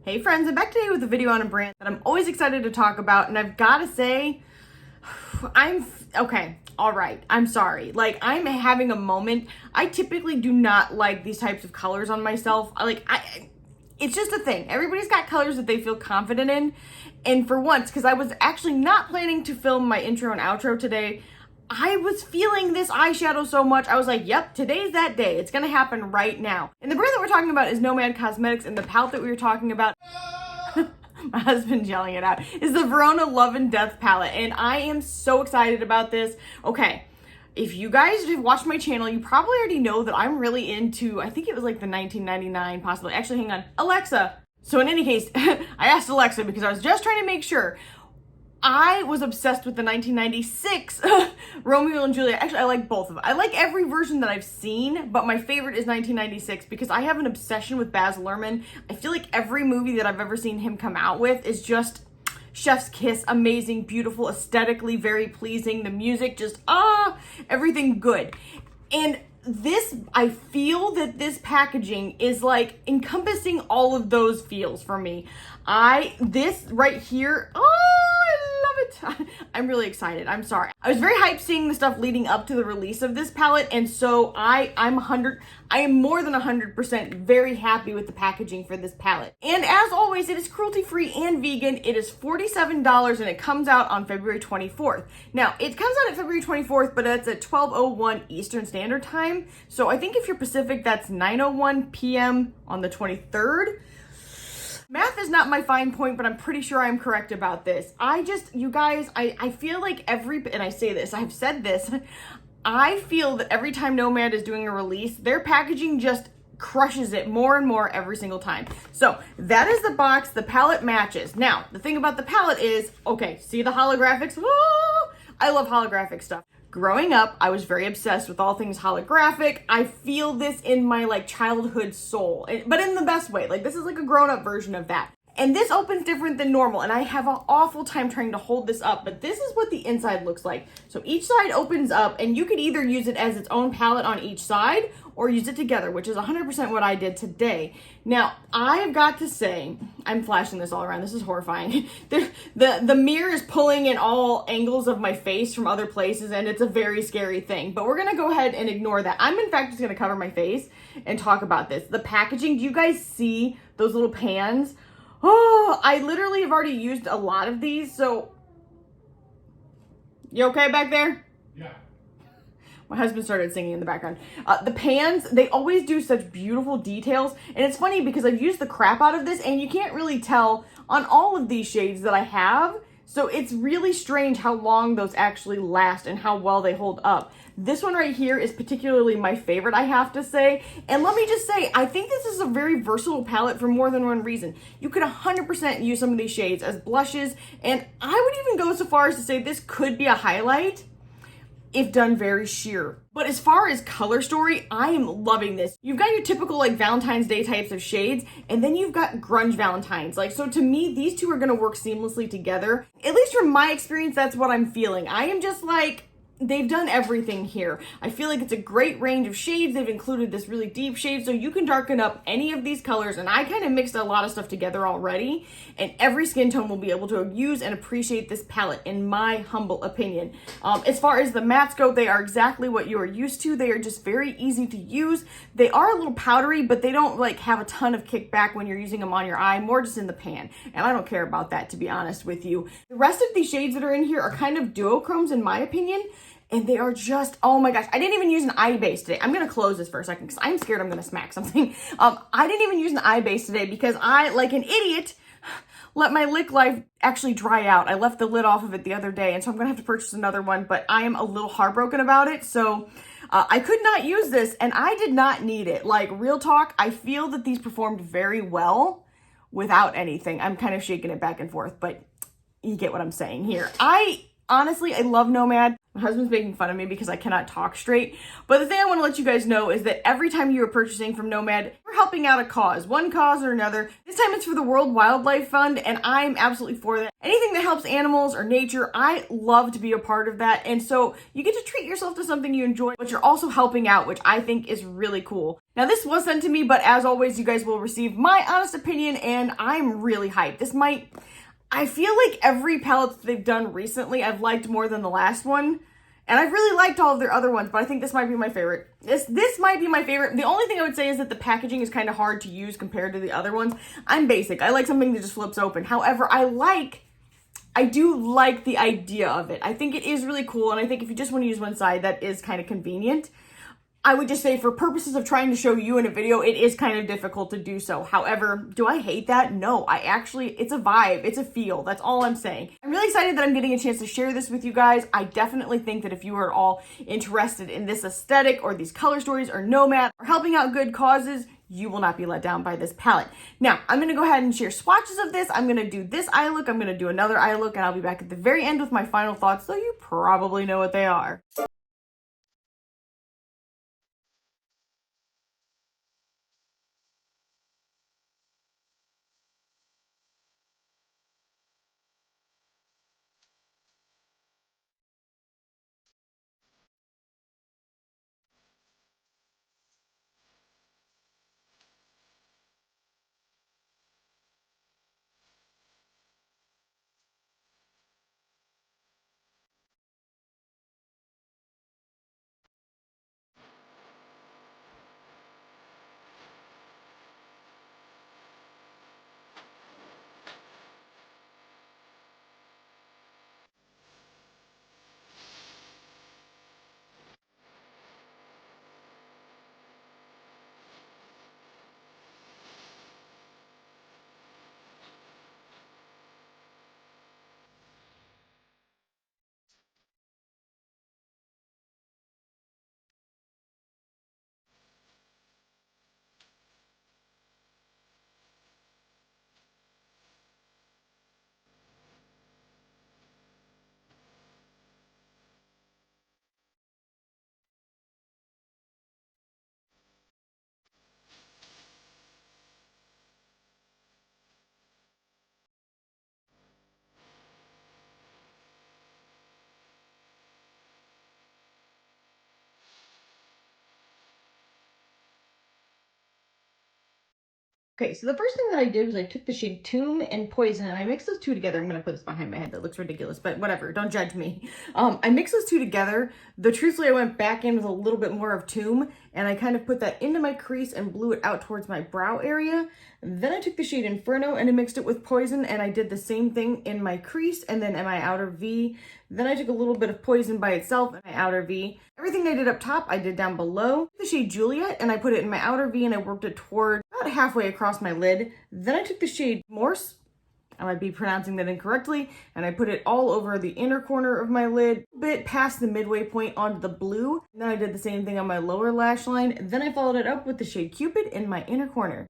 Hey friends, I'm back today with a video on a brand that I'm always excited to talk about, and I've got to say, okay, all right, I'm sorry. Like, I'm having a moment. I typically do not like these types of colors on myself. It's just a thing. Everybody's got colors that they feel confident in, and for once, because I was actually not planning to film my intro and outro today, I was feeling this eyeshadow so much, I was like, yep, today's that day. It's gonna happen right now. And the brand that we're talking about is Nomad Cosmetics, and the palette that we were talking about, my husband's yelling it out, is the Verona Love and Death palette. And I am so excited about this. Okay, if you guys have watched my channel, you probably already know that I'm really into, I think it was like the 1999 possibly. Actually, hang on, Alexa. So in any case, I asked Alexa because I was just trying to make sure. I was obsessed with the 1996 Romeo and Juliet. Actually, I like both of them. I like every version that I've seen, but my favorite is 1996 because I have an obsession with Baz Luhrmann. I feel like every movie that I've ever seen him come out with is just chef's kiss, amazing, beautiful, aesthetically very pleasing. The music just, everything good. And this, I feel that this packaging is like encompassing all of those feels for me. This right here, I love it. I'm really excited. I'm sorry. I was very hyped seeing the stuff leading up to the release of this palette, and so I am more than 100% very happy with the packaging for this palette. And as always, it is cruelty-free and vegan. It is $47 and it comes out on February 24th. Now, it comes out at February 24th, but it's at 12:01 Eastern Standard Time. So I think if you're Pacific, that's 9:01 p.m. on the 23rd. Math is not my fine point, but I'm pretty sure I'm correct about this. You guys, I feel like and I say this, I've said this, I feel that every time Nomad is doing a release, their packaging just crushes it more and more every single time. So that is the box. The palette matches. Now, the thing about the palette is, okay, see the holographics? Whoa! I love holographic stuff. Growing up, I was very obsessed with all things holographic. I feel this in my childhood soul, but in the best way. Like, this is like a grown-up version of that. And this opens different than normal, and I have an awful time trying to hold this up, but this is what the inside looks like. So each side opens up, and you could either use it as its own palette on each side, or use it together, which is 100% what I did today. Now, I have got to say, I'm flashing this all around. This is horrifying. The mirror is pulling in all angles of my face from other places, and it's a very scary thing. But we're gonna go ahead and ignore that. I'm in fact just gonna cover my face and talk about this. The packaging, do you guys see those little pans? Oh, I literally have already used a lot of these, so. You okay back there? Yeah. My husband started singing in the background. The pans, they always do such beautiful details. And it's funny because I've used the crap out of this and you can't really tell on all of these shades that I have. So it's really strange how long those actually last and how well they hold up. This one right here is particularly my favorite, I have to say. And let me just say, I think this is a very versatile palette for more than one reason. You could 100% use some of these shades as blushes. And I would even go so far as to say this could be a highlight if done very sheer. But as far as color story, I am loving this. You've got your typical Valentine's Day types of shades, and then you've got grunge Valentines. So to me, these two are gonna work seamlessly together. At least from my experience, that's what I'm feeling. I am just they've done everything here. I feel like it's a great range of shades. They've included this really deep shade, so you can darken up any of these colors, and I kind of mixed a lot of stuff together already, and every skin tone will be able to use and appreciate this palette, in my humble opinion. As far as the mattes go, they are exactly what you are used to. They are just very easy to use. They are a little powdery, but they don't have a ton of kickback when you're using them on your eye, more just in the pan, and I don't care about that, to be honest with you. The rest of these shades that are in here are kind of duochromes, in my opinion. And they are just, oh my gosh, I didn't even use an eye base today. I'm gonna close this for a second because I'm scared I'm gonna smack something. I didn't even use an eye base today because I, like an idiot, let my lick life actually dry out. I left the lid off of it the other day, and so I'm gonna have to purchase another one, but I am a little heartbroken about it. So I could not use this, and I did not need it. Real talk, I feel that these performed very well without anything. I'm kind of shaking it back and forth, but you get what I'm saying here. Honestly, I love Nomad. My husband's making fun of me because I cannot talk straight. But the thing I want to let you guys know is that every time you are purchasing from Nomad, we're helping out a cause, one cause or another. This time it's for the World Wildlife Fund, and I'm absolutely for that. Anything that helps animals or nature, I love to be a part of that. And so you get to treat yourself to something you enjoy, but you're also helping out, which I think is really cool. Now, this was sent to me, but as always, you guys will receive my honest opinion, and I'm really hyped. I feel like every palette that they've done recently, I've liked more than the last one. And I've really liked all of their other ones, but I think this might be my favorite. This might be my favorite. The only thing I would say is that the packaging is kind of hard to use compared to the other ones. I'm basic. I like something that just flips open. However, I do like the idea of it. I think it is really cool, and I think if you just want to use one side, that is kind of convenient. I would just say for purposes of trying to show you in a video, it is kind of difficult to do so. However, do I hate that? No, it's a vibe, it's a feel, that's all I'm saying. I'm really excited that I'm getting a chance to share this with you guys. I definitely think that if you are all interested in this aesthetic or these color stories or Nomad or helping out good causes, you will not be let down by this palette. Now, I'm going to go ahead and share swatches of this. I'm going to do this eye look, I'm going to do another eye look, and I'll be back at the very end with my final thoughts, so you probably know what they are. Okay, so the first thing that I did was I took the shade Tomb and Poison, and I mixed those two together. I'm going to put this behind my head. That looks ridiculous, but whatever. Don't judge me. I mixed those two together. Truthfully, I went back in with a little bit more of Tomb, and I kind of put that into my crease and blew it out towards my brow area. Then I took the shade Inferno and I mixed it with Poison, and I did the same thing in my crease and then in my outer V. Then I took a little bit of Poison by itself in my outer V. Everything I did up top, I did down below. The shade Juliet, and I put it in my outer V and I worked it toward about halfway across my lid. Then I took the shade Morse, I might be pronouncing that incorrectly, and I put it all over the inner corner of my lid, a bit past the midway point onto the blue. And then I did the same thing on my lower lash line. Then I followed it up with the shade Cupid in my inner corner.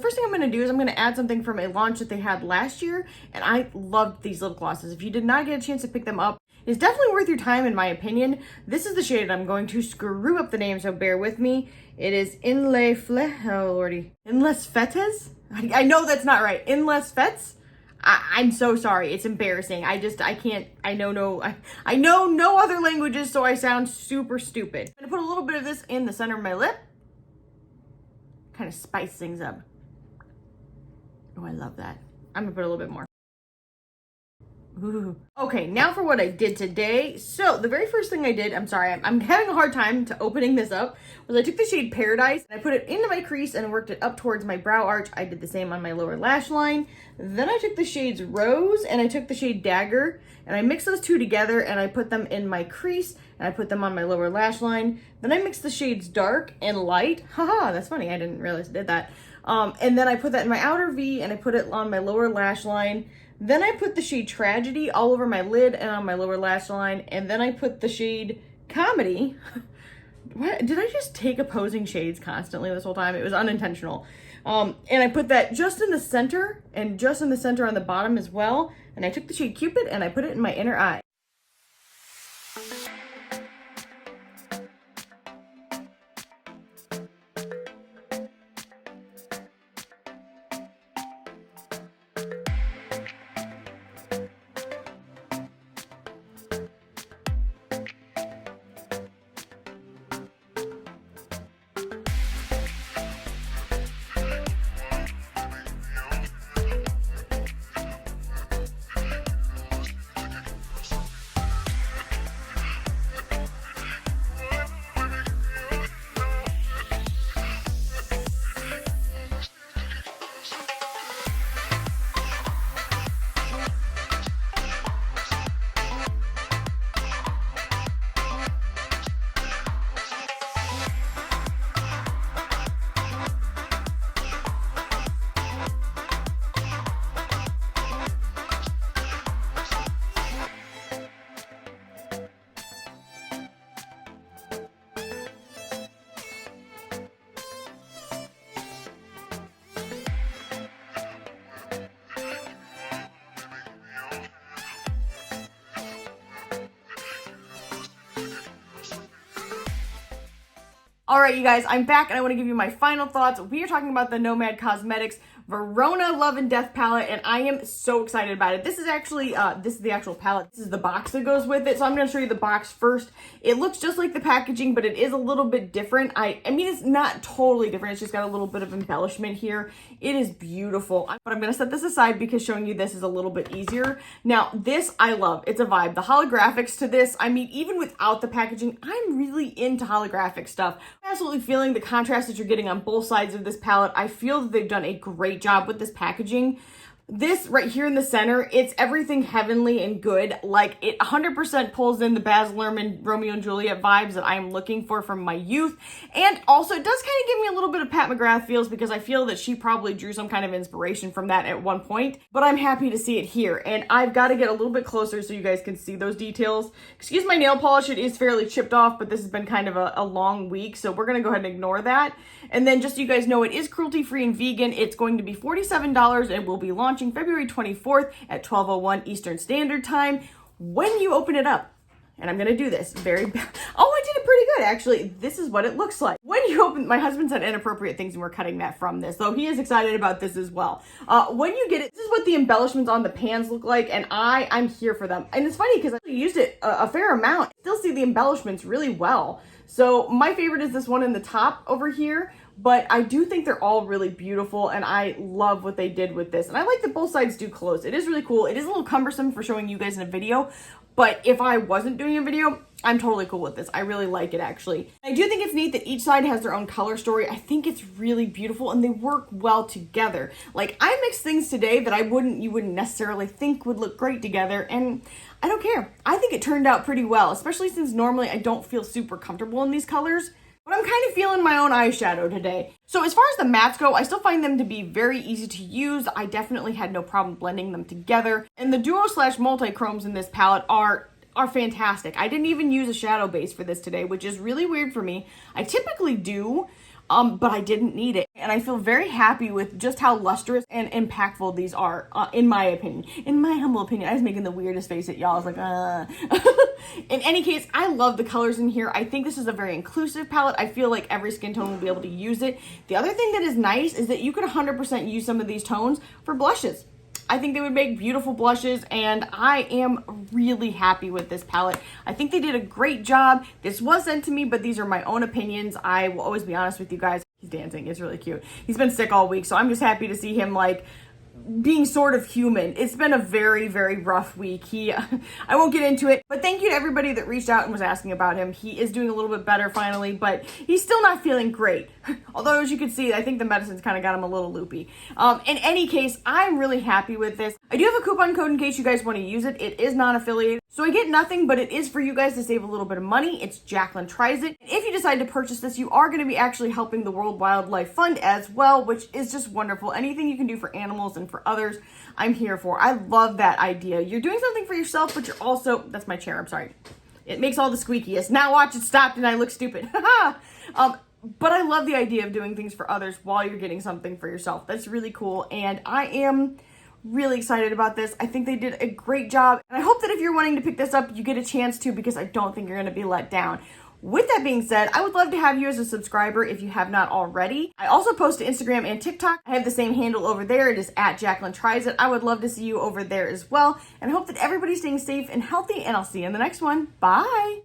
first thing I'm gonna do is I'm gonna add something from a launch that they had last year, and I loved these lip glosses. If you did not get a chance to pick them up, it's definitely worth your time in my opinion. This is the shade I'm going to screw up the name, so bear with me. It is oh lordy. Inles Fetes? I know that's not right. Inles Fetes? I'm so sorry. It's embarrassing. I can't, I know no other languages, so I sound super stupid. I'm gonna put a little bit of this in the center of my lip. Kind of spice things up. Oh, I love that. I'm gonna put a little bit more. Ooh. Okay, now for what I did today. So the very first thing I did, I'm sorry, I'm having a hard time to opening this up, was I took the shade Paradise and I put it into my crease and worked it up towards my brow arch. I did the same on my lower lash line. Then I took the shades Rose and I took the shade Dagger and I mixed those two together and I put them in my crease and I put them on my lower lash line. Then I mixed the shades Dark and Light. Haha, that's funny, I didn't realize I did that. And then I put that in my outer V and I put it on my lower lash line. Then I put the shade Tragedy all over my lid and on my lower lash line. And then I put the shade Comedy. What? Did I just take opposing shades constantly this whole time? It was unintentional. And I put that just in the center and just in the center on the bottom as well. And I took the shade Cupid and I put it in my inner eye. All right, you guys, I'm back and I want to give you my final thoughts. We are talking about the Nomad Cosmetics Verona Love and Death palette, and I am so excited about it. This is actually, this is the actual palette. This is the box that goes with it, so I'm going to show you the box first. It looks just like the packaging, but it is a little bit different. I mean, it's not totally different. It's just got a little bit of embellishment here. It is beautiful, but I'm going to set this aside because showing you this is a little bit easier. Now, this I love. It's a vibe. The holographics to this, I mean, even without the packaging, I'm really into holographic stuff. I'm absolutely feeling the contrast that you're getting on both sides of this palette. I feel that they've done a great job with this packaging. This right here in the center, it's everything heavenly and good. Like, it 100% pulls in the Baz Luhrmann Romeo and Juliet vibes that I am looking for from my youth. And also, it does kind of give me a little bit of Pat McGrath feels because I feel that she probably drew some kind of inspiration from that at one point. But I'm happy to see it here. And I've got to get a little bit closer so you guys can see those details. Excuse my nail polish, it is fairly chipped off, but this has been kind of a long week, so we're going to go ahead and ignore that. And then just so you guys know, it is cruelty-free and vegan. It's going to be $47 and will be launching February 24th at 12:01 Eastern Standard Time. When you open it up, and I'm gonna do this oh, I did it pretty good actually. This is what it looks like. When you open, my husband said inappropriate things and we're cutting that from this, so he is excited about this as well. When you get it, this is what the embellishments on the pans look like, and I'm here for them. And it's funny because I used it a fair amount. I still see the embellishments really well. So my favorite is this one in the top over here, but I do think they're all really beautiful and I love what they did with this. And I like that both sides do close. It is really cool. It is a little cumbersome for showing you guys in a video, but if I wasn't doing a video, I'm totally cool with this. I really like it actually. I do think it's neat that each side has their own color story. I think it's really beautiful and they work well together. Like, I mixed things today that you wouldn't necessarily think would look great together, and I don't care. I think it turned out pretty well, especially since normally I don't feel super comfortable in these colors. But I'm kind of feeling my own eyeshadow today. So as far as the mattes go, I still find them to be very easy to use. I definitely had no problem blending them together. And the duo/multi-chromes in this palette are fantastic. I didn't even use a shadow base for this today, which is really weird for me. I typically do, but I didn't need it. and I feel very happy with just how lustrous and impactful these are, in my opinion. In my humble opinion. I was making the weirdest face at y'all. I was like, In any case, I love the colors in here. I think this is a very inclusive palette. I feel like every skin tone will be able to use it. The other thing that is nice is that you could 100% use some of these tones for blushes. I think they would make beautiful blushes, and I am really happy with this palette. I think they did a great job. This was sent to me, but these are my own opinions. I will always be honest with you guys. He's dancing. It's really cute. He's been sick all week, so I'm just happy to see him, like, being sort of human. It's been a very, very rough week. I won't get into it, but thank you to everybody that reached out and was asking about him. He is doing a little bit better finally, but he's still not feeling great. Although, as you can see, I think the medicine's kind of got him a little loopy. In any case, I'm really happy with this. I do have a coupon code in case you guys want to use it. It is non-affiliated, so I get nothing, but it is for you guys to save a little bit of money. It's Jaclyntriesit. If you decide to purchase this, you are going to be actually helping the World Wildlife Fund as well, which is just wonderful. Anything you can do for animals and for others, I'm here for. I love that idea. You're doing something for yourself, but you're also, that's my chair, I'm sorry. It makes all the squeakiest. Now watch, it stopped and I look stupid. But I love the idea of doing things for others while you're getting something for yourself. That's really cool, and I am really excited about this. I think they did a great job, and I hope that if you're wanting to pick this up, you get a chance to, because I don't think you're going to be let down. With that being said, I would love to have you as a subscriber if you have not already. I also post to Instagram and TikTok. I have the same handle over there. It is at Jaclyntriesit. I would love to see you over there as well. And I hope that everybody's staying safe and healthy, and I'll see you in the next one. Bye!